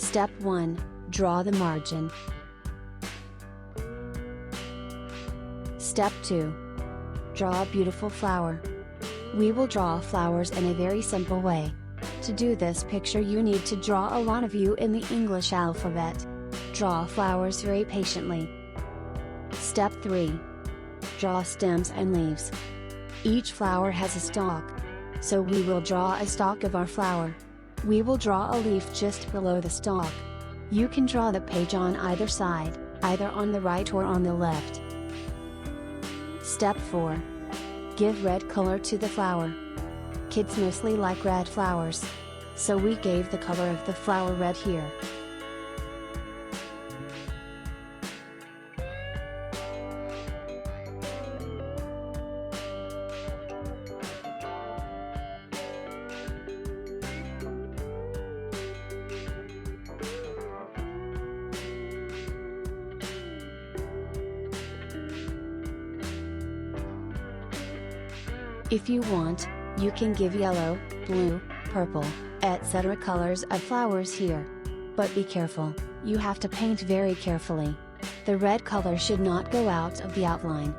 Step 1. Draw the margin. Step 2. Draw a beautiful flower. We will draw flowers in a very simple way. To do this picture you need to draw a lot of U in the English alphabet. Draw flowers very patiently. Step 3. Draw stems and leaves. Each flower has a stalk. So we will draw a stalk of our flower. We will draw a leaf just below the stalk. You can draw the page on either side, either on the right or on the left. Step 4. Give red color to the flower. Kids mostly like red flowers. So we gave the color of the flower red here. If you want, you can give yellow, blue, purple, etc. colors of flowers here. But be careful, you have to paint very carefully. The red color should not go out of the outline.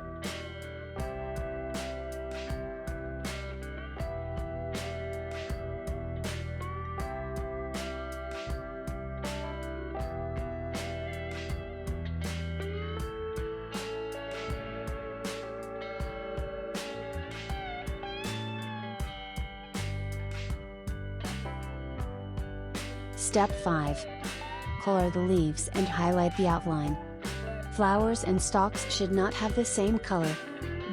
Step 5. Color the leaves and highlight the outline. Flowers and stalks should not have the same color.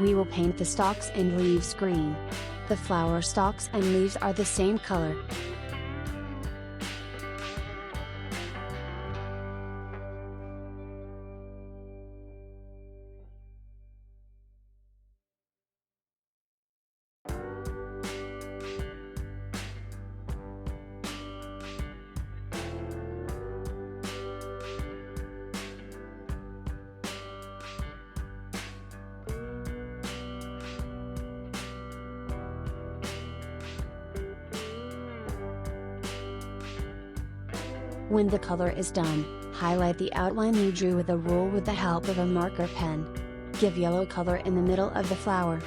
We will paint the stalks and leaves green. The flower stalks and leaves are the same color. When the color is done, highlight the outline you drew with a rule with the help of a marker pen. Give yellow color in the middle of the flower.